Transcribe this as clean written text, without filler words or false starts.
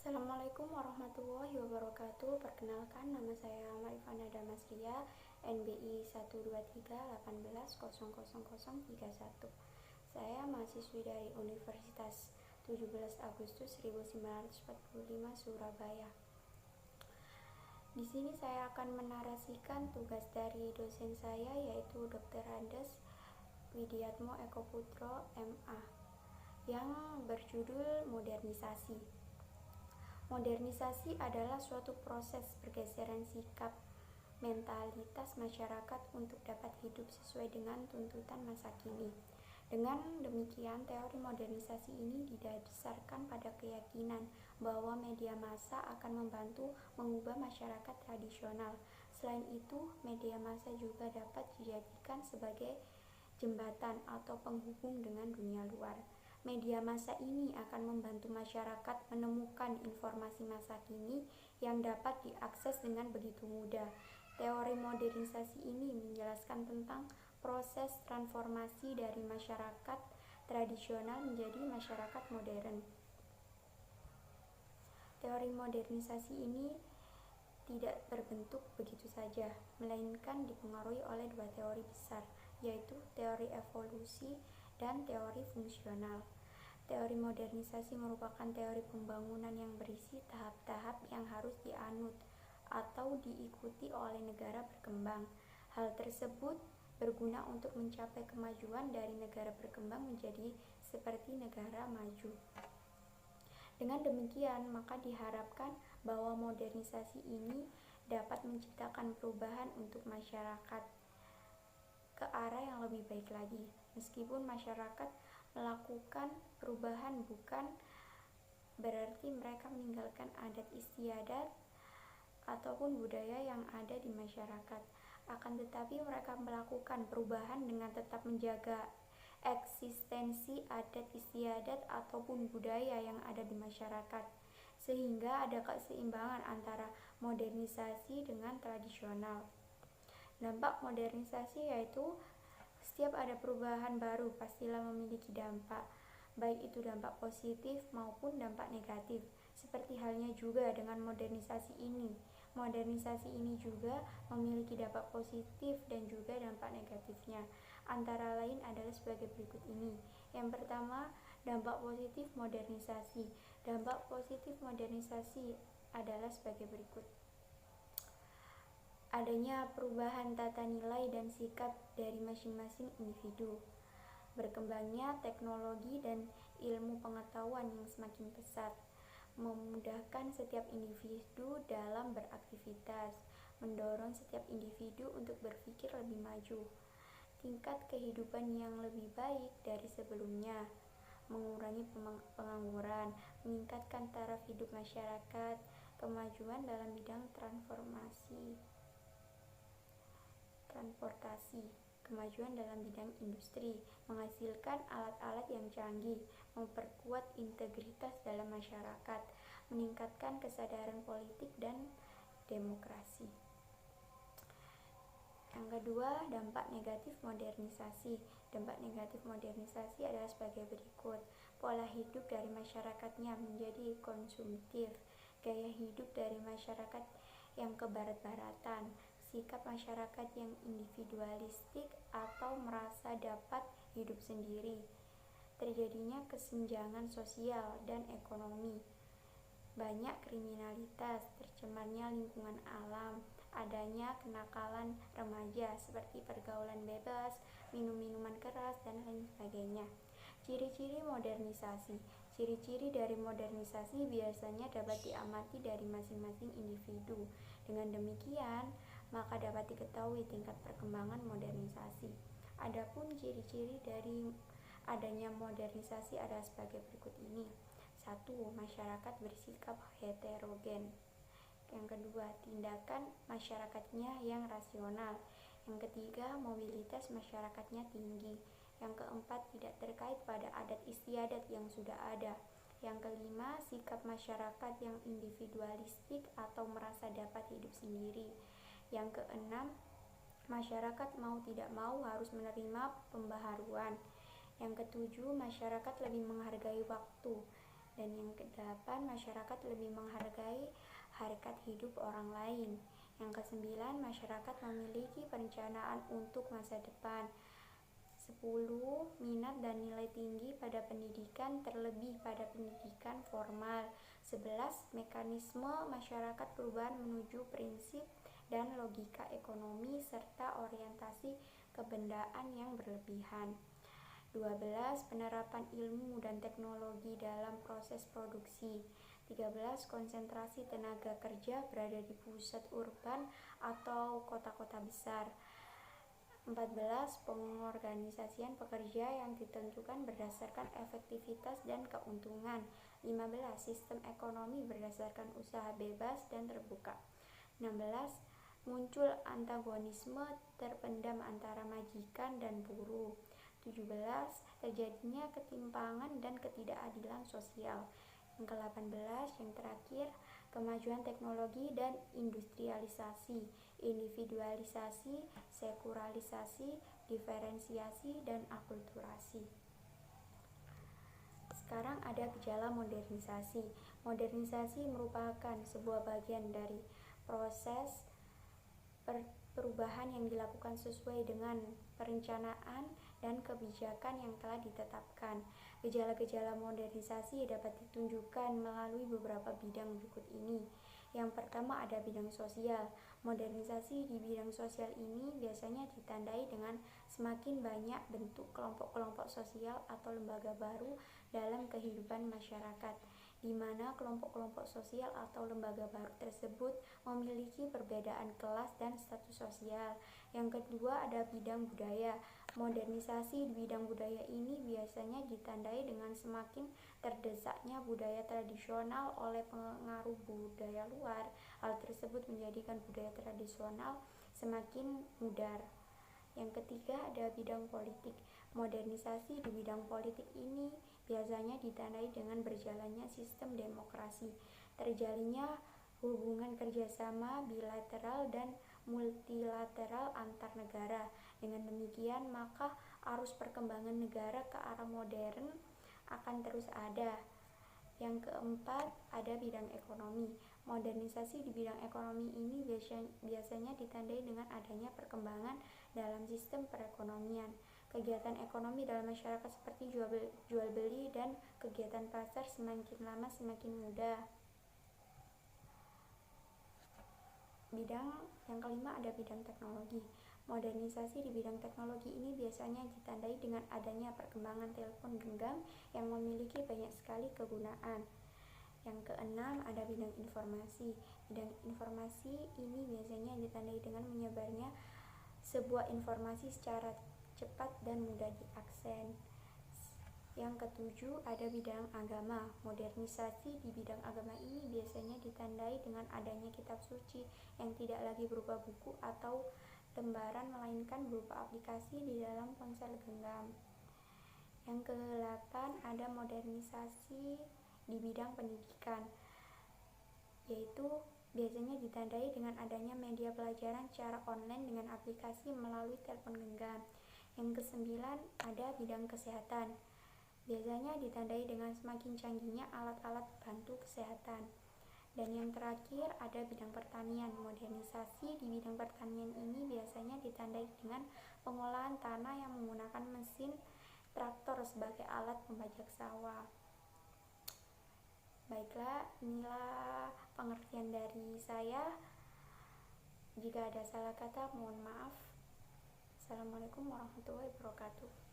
Assalamualaikum warahmatullahi wabarakatuh. Perkenalkan, nama saya Marifana Damasria, NBI 12318110031. Saya mahasiswi dari Universitas 17 Agustus 1945 Surabaya. Di sini saya akan menarasikan tugas dari dosen saya, yaitu Dr. Andes Widiatmo Eko Putro, MA, yang berjudul modernisasi. Modernisasi adalah suatu proses pergeseran sikap mentalitas masyarakat untuk dapat hidup sesuai dengan tuntutan masa kini. Dengan demikian, teori modernisasi ini didasarkan pada keyakinan bahwa media massa akan membantu mengubah masyarakat tradisional. Selain itu, media massa juga dapat dijadikan sebagai jembatan atau penghubung dengan dunia luar. Media massa ini akan membantu masyarakat menemukan informasi masa kini yang dapat diakses dengan begitu mudah. Teori modernisasi ini menjelaskan tentang proses transformasi dari masyarakat tradisional menjadi masyarakat modern. Teori modernisasi ini tidak berbentuk begitu saja, melainkan dipengaruhi oleh dua teori besar, yaitu teori evolusi dan teori fungsional. Teori modernisasi merupakan teori pembangunan yang berisi tahap-tahap yang harus dianut atau diikuti oleh negara berkembang. Hal tersebut berguna untuk mencapai kemajuan dari negara berkembang menjadi seperti negara maju. Dengan demikian, maka diharapkan bahwa modernisasi ini dapat menciptakan perubahan untuk masyarakat ke arah yang lebih baik lagi. Meskipun masyarakat melakukan perubahan bukan berarti mereka meninggalkan adat istiadat ataupun budaya yang ada di masyarakat. Akan tetapi mereka melakukan perubahan dengan tetap menjaga eksistensi adat istiadat ataupun budaya yang ada di masyarakat, sehingga ada keseimbangan antara modernisasi dengan tradisional. Dampak modernisasi yaitu setiap ada perubahan baru pastilah memiliki dampak, baik itu dampak positif maupun dampak negatif. Seperti halnya juga dengan modernisasi ini. Modernisasi ini juga memiliki dampak positif dan juga dampak negatifnya. Antara lain adalah sebagai berikut ini. Yang pertama, dampak positif modernisasi. Dampak positif modernisasi adalah sebagai berikut. Adanya perubahan tata nilai dan sikap dari masing-masing individu. Berkembangnya teknologi dan ilmu pengetahuan yang semakin pesat, memudahkan setiap individu dalam beraktivitas, mendorong setiap individu untuk berpikir lebih maju, tingkat kehidupan yang lebih baik dari sebelumnya, mengurangi pengangguran, meningkatkan taraf hidup masyarakat, kemajuan dalam bidang transportasi, kemajuan dalam bidang industri, menghasilkan alat-alat yang canggih, memperkuat integritas dalam masyarakat, meningkatkan kesadaran politik dan demokrasi. Yang kedua, dampak negatif modernisasi. Dampak negatif modernisasi adalah sebagai berikut. Pola hidup dari masyarakatnya menjadi konsumtif, gaya hidup dari masyarakat yang kebarat-baratan, sikap masyarakat yang individualistik atau merasa dapat hidup sendiri, terjadinya kesenjangan sosial dan ekonomi, banyak kriminalitas, tercemarnya lingkungan alam, adanya kenakalan remaja seperti pergaulan bebas, minum-minuman keras, dan lain sebagainya. Ciri-ciri modernisasi. Ciri-ciri dari modernisasi biasanya dapat diamati dari masing-masing individu. Dengan demikian, maka dapat diketahui tingkat perkembangan modernisasi. Adapun ciri-ciri dari adanya modernisasi adalah sebagai berikut ini. 1. Masyarakat bersikap heterogen. Yang kedua, tindakan masyarakatnya yang rasional. Yang ketiga, mobilitas masyarakatnya tinggi. Yang keempat, tidak terkait pada adat istiadat yang sudah ada. Yang kelima, sikap masyarakat yang individualistik atau merasa dapat hidup sendiri. Yang keenam, masyarakat mau tidak mau harus menerima pembaharuan. Yang ketujuh, masyarakat lebih menghargai waktu. Dan yang kedelapan, masyarakat lebih menghargai harkat hidup orang lain. Yang kesembilan, masyarakat memiliki perencanaan untuk masa depan. 10. Minat dan nilai tinggi pada pendidikan, terlebih pada pendidikan formal. 11. Mekanisme masyarakat perubahan menuju prinsip dan logika ekonomi serta orientasi kebendaan yang berlebihan. 12. Penerapan ilmu dan teknologi dalam proses produksi. 13. Konsentrasi tenaga kerja berada di pusat urban atau kota-kota besar. 14. Pengorganisasian pekerja yang ditentukan berdasarkan efektivitas dan keuntungan. 15. Sistem ekonomi berdasarkan usaha bebas dan terbuka. 16. Muncul antagonisme terpendam antara majikan dan buruh. 17. Terjadinya ketimpangan dan ketidakadilan sosial. Yang ke-18, yang terakhir, kemajuan teknologi dan industrialisasi, individualisasi, sekularilisasi, diferensiasi, dan akulturasi. Sekarang ada gejala modernisasi. Modernisasi merupakan sebuah bagian dari proses perubahan yang dilakukan sesuai dengan perencanaan dan kebijakan yang telah ditetapkan. Gejala-gejala modernisasi dapat ditunjukkan melalui beberapa bidang berikut ini. Yang pertama ada bidang sosial. Modernisasi di bidang sosial ini biasanya ditandai dengan semakin banyak bentuk kelompok-kelompok sosial atau lembaga baru dalam kehidupan masyarakat, di mana kelompok-kelompok sosial atau lembaga baru tersebut memiliki perbedaan kelas dan status sosial. Yang kedua ada bidang budaya. Modernisasi di bidang budaya ini biasanya ditandai dengan semakin terdesaknya budaya tradisional oleh pengaruh budaya luar. Hal tersebut menjadikan budaya tradisional semakin mudar. Yang ketiga ada bidang politik. Modernisasi di bidang politik ini biasanya ditandai dengan berjalannya sistem demokrasi, terjalinnya hubungan kerjasama bilateral dan multilateral antar negara. Dengan demikian, maka arus perkembangan negara ke arah modern akan terus ada. Yang keempat, ada bidang ekonomi. Modernisasi di bidang ekonomi ini biasanya ditandai dengan adanya perkembangan dalam sistem perekonomian. Kegiatan ekonomi dalam masyarakat seperti jual beli dan kegiatan pasar semakin lama semakin mudah. Bidang yang kelima ada bidang teknologi. Modernisasi di bidang teknologi ini biasanya ditandai dengan adanya perkembangan telepon genggam yang memiliki banyak sekali kegunaan. Yang keenam ada bidang informasi. Bidang informasi ini biasanya ditandai dengan menyebarnya sebuah informasi secara cepat dan mudah diakses. Yang ketujuh ada bidang agama. Modernisasi di bidang agama ini biasanya ditandai dengan adanya kitab suci yang tidak lagi berupa buku atau lembaran melainkan berupa aplikasi di dalam ponsel genggam. Yang ke-8 ada modernisasi di bidang pendidikan, yaitu biasanya ditandai dengan adanya media pelajaran secara online dengan aplikasi melalui telepon genggam. Yang ke-9 ada bidang kesehatan. Biasanya ditandai dengan semakin canggihnya alat-alat bantu kesehatan. Dan yang terakhir ada bidang pertanian. Modernisasi di bidang pertanian ini biasanya ditandai dengan pengolahan tanah yang menggunakan mesin traktor sebagai alat pembajak sawah. Baiklah, inilah pengertian dari saya. Jika ada salah kata, mohon maaf. Assalamualaikum warahmatullahi wabarakatuh.